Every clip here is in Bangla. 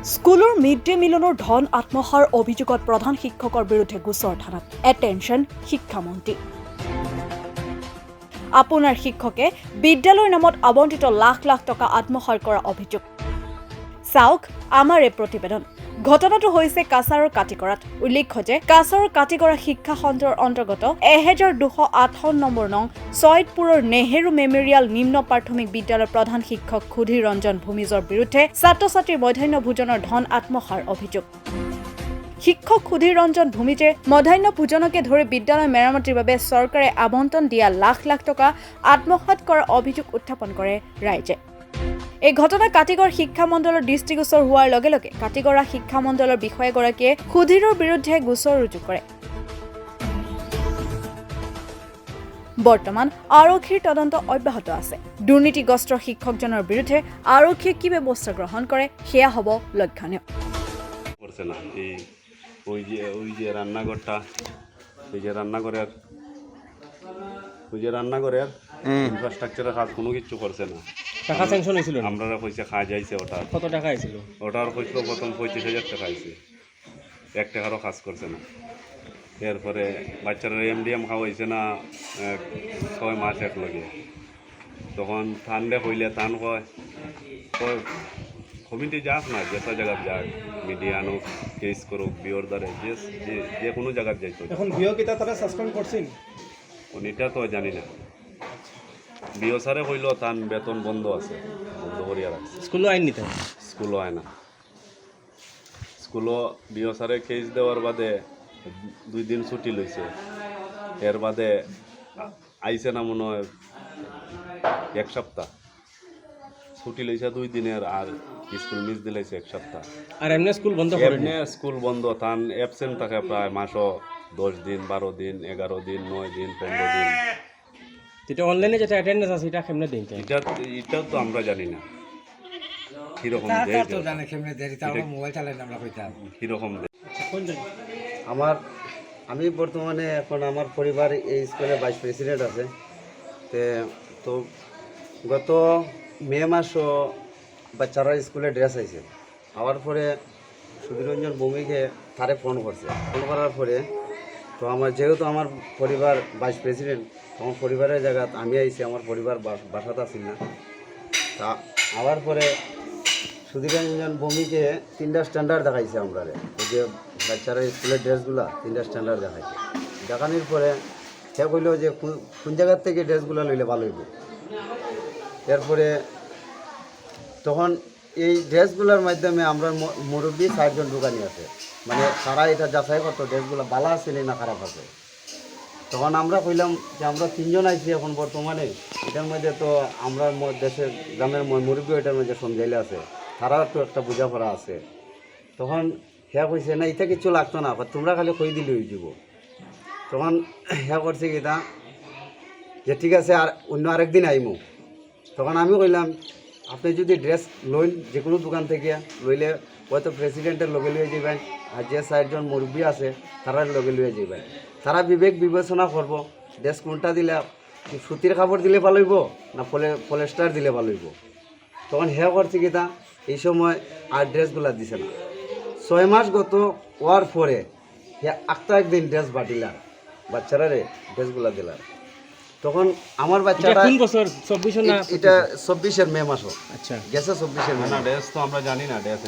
স্কুলৰ মিড ডে মিলনৰ ধন আত্মসাৰ অভিযোগত প্ৰধান শিক্ষকৰ বিৰুদ্ধে গোচৰ থানাত। এটেনশ্যন শিক্ষামন্ত্ৰী। আপোনাৰ শিক্ষকে বিদ্যালয়ৰ নামত আবণ্টিত লাখ লাখ টকা আত্মসাৰ কৰা অভিযোগ। চাওক আমাৰ এই প্ৰতিবেদন। ঘটনাটো হৈছে কাছাৰৰ কাটিগড়াত। উল্লেখ্য যে কাছাৰৰ কাটিগড়া শিক্ষা খণ্ডৰ অন্তৰ্গত 1258 নম্বৰ নং ছয়দপুৰৰ নেহেৰু মেমৰিয়েল নিম্ন প্ৰাথমিক বিদ্যালয়ৰ প্ৰধান শিক্ষক সুধীৰ ৰঞ্জন ভূমিজৰ বিৰুদ্ধে ছাত্ৰ ছাত্ৰীৰ মধ্যাহ্ন ভোজনৰ ধন আত্মসাৰ অভিযোগ। শিক্ষক সুধীৰ ৰঞ্জন ভূমিজে মধ্যাহ্ন ভোজনকে ধৰি বিদ্যালয় মেৰামতিৰ বাবে চৰকাৰে আবণ্টন দিয়া লাখ লাখ টকা আত্মসাৎ কৰাৰ অভিযোগ উত্থাপন কৰে ৰাইজে। এই ঘটনা কাটিগড় শিক্ষা মণ্ডলৰ দৃষ্টিগোচৰ হোৱাৰ লগে লগে কাটিগড়া শিক্ষা মণ্ডলৰ বিষয়াগৰাকীয়ে সুধীৰৰ বিৰুদ্ধে গোচৰ ৰুজু কৰে। বৰ্তমান আৰক্ষীৰ তদন্ত অব্যাহত আছে। দুৰ্নীতিগ্ৰস্ত শিক্ষকজনৰ বিৰুদ্ধে আৰক্ষীয়ে কি ব্যৱস্থা গ্ৰহণ কৰে সেয়া হ'ব লক্ষণীয়। রান্নাঘরের ইনফ্রাস্ট্রাকচারের কাজ কোনো কিছু করছে না। টাকা স্যাংশন হয়েছিল? আমরা পয়সা খাওয়া যাইছে। ওটার কত টাকা হয়েছিল? ওটার হয়েছিল প্রথম 35,000 টাকা হয়েছে। 1 টাকারও কাজ করছে না। এরপরে বাচ্চারা এমডিএম খাওয়াইছে না 6 মাস একলগে। তখন থানলে হইলে থান কয় কমিটি যাক না, যেসব জায়গায় যাক, মিডিয়া আনুক, কেস করুক, বিওর দ্বারে যে কোনো জায়গায় যাইতো। এখন বিও কি তারা সাসপেন্ড করছেন? এটা তো জানি না। বিও স্যারে কইল তান বেতন বন্ধ আছে, বন্ধ করিয়া রাখছে। স্কুলও আইন নিতে? স্কুলও আয় না। স্কুলও বিও স্যারে কেস দেওয়ার বাদে 2 দিন ছুটি লইছে। এর বাদে আইছে না মনে হয় 1 সপ্তাহ ছুটি লইছে 2 দিনের, আর স্কুল মিস দিলাইছে 1 সপ্তাহ। আর এমনি স্কুল বন্ধ করে? এমনি স্কুল বন্ধ, তান অ্যাবসেন্ট থাকে প্রায় মাসও 10 দিন, 12 দিন, 11 দিন, 9 দিন, 15 দিন। এটা অনলাইনে যেটা অ্যাটেন্ডেন্স আছে এটা কেমনে দেন? এটা তো আমরা জানি না কিরকম দেয়, কিরকম দেয়। আমি বর্তমানে এখন আমার পরিবার এই স্কুলে ভাইস প্রেসিডেন্ট আছে। তো গত মে মাসও বাচ্চারা স্কুলে ড্রেস আইছে। আওয়ার পরে সুধীর রঞ্জন ভৌমিকে তারে ফোন করছে। ফোন করার পরে তো যেহেতু আমার পরিবার ভাইস প্রেসিডেন্ট, আমার পরিবারের জায়গা আমি আইছি, আমার পরিবার বাসাতে আসি না। তা আওয়ার পরে সুধীর রঞ্জন ভৌমিকে 3টা স্ট্যান্ডার্ড দেখাইছে। আমরা যে বাচ্চারা স্কুলের ড্রেসগুলা 3টা স্ট্যান্ডার্ড দেখাইছে। দেখানোর পরে সে কইল যে কোন জায়গার থেকে ড্রেসগুলো লইলে ভালো হইব। এরপরে তখন এই ড্রেসগুলোর মাধ্যমে আমরা মুরব্বী 4 জন দোকানি আছে, মানে তারা এটা যাচাই করতো ড্রেসগুলো ভালো আছে না খারাপ আছে। তখন আমরা কইলাম যে আমরা 3 জন আইছি এখন বর্তমানে, এটার মধ্যে তো আমরা দেশের গ্রামের মুরব্বী এটার মধ্যে সমঝাইলে আছে, তারা তো একটা বোঝাপড়া আছে। তখন হ্যাঁ কইছে না এটা কিছু লাগতো না, তোমরা খালি কই দিলে হয়ে যাব। তখন হ্যাঁ করছে কিনা যে ঠিক আছে আর অন্য আরেকদিন আইমু। তখন আমি কইলাম আপনি যদি ড্রেস লইন যে কোনো দোকান থেকে লইলে হয়তো প্রেসিডেন্টের লগে লইয়ে যাবেন, আর যে 4 জন মুরব্বী আছে তারা লগে লইয়ে যাবেন। তারা বিবেক বিবেচনা করব ড্রেস কোনটা দিলে, সুতির কাপড় দিলে ভালো হইব না পলেস্টার দিলে ভালো হইব। তখন হ্যাঁ করছে কিনা এই সময় আর ড্রেসগুলা দিছে না। 6 মাস গত হওয়ার পরে হ্যাঁ একটা একদিন ড্রেস বাটিলার বাচ্চারা ড্রেসগুলা দিলার। তখন আমার বাচ্চাটা কোন বছর? 24 না? এটা 24-এর মে মাসও। আচ্ছা, গেছে 24-এর মে। না ড্রেস তো আমরা জানি না ড্রেস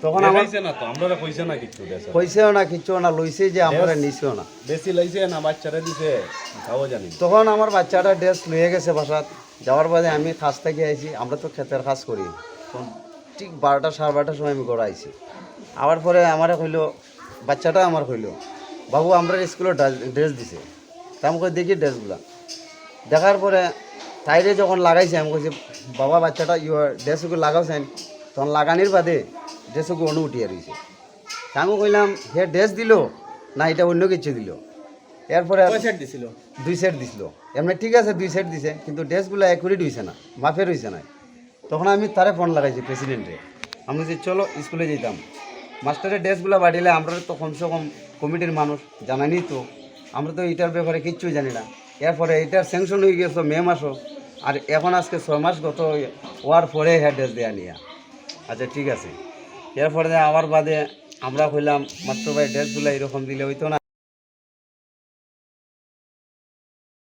তখন আমার দেখাইছে না তো, আমরা কইছে না কিছু ড্রেস কইছেও না কিছু না, লইছে যে আমরা নিছেও না, বেশি লাইছে না বাচ্চারা দিছে তাও জানি। তখন আমার বাচ্চাটা ড্রেস লইয়ে গেছে বাসাত। যাওয়ার বাদে আমি কাজ থেকে আইছি, আমরা তো ক্ষেতের কাজ করি। তখন ঠিক 12টা 12:30 সময় আমি ঘরে আইছি। আবার পরে আমারে কইলো বাচ্চাটা আমার কইলো বাবু আমরা স্কুলে ড্রেস দিছে। তা আমি কই দেখি ড্রেসগুলা। দেখার পরে তাইরে যখন লাগাইছে আমি কইছি বাবা বাচ্চাটা ড্রেসগুলো লাগাওছেন। তখন লাগানির বাদে ড্রেসগুলো অন্য উঠিয়ে রয়েছে। আমি কইলাম হে ড্রেস দিল না এটা অন্য কিছু দিল। এরপরে 2 সেট দিছিল? 2 সেট দিছিল। এমনি ঠিক আছে 2 সেট দিছে, কিন্তু ড্রেসগুলো অ্যাকুরেট হয়েছে না, মাফের হয়েছে না। তখন আমি তারে ফোন লাগাইছি প্রেসিডেন্টে। আমি যে চলো স্কুলে যেতাম, মাস্টারের ড্রেসগুলো বাড়িলে আমরা তো কমসে কম কমিটির মানুষ জানানি তো, আমরা তো এটার ব্যাপারে কিচ্ছুই জানি না। এরপরে এটার স্যাংশন হয়ে গেছে মে মাসও, আর এখন আজকে 6 মাস গত হওয়ার পরে হ্যাঁ ড্রেস দেওয়া নিয়ে। আচ্ছা ঠিক আছে। এরপরে আবার বাদে আমরা কইলাম মাস্টার ভাই ড্রেসগুলো এরকম দিলে হইতো না।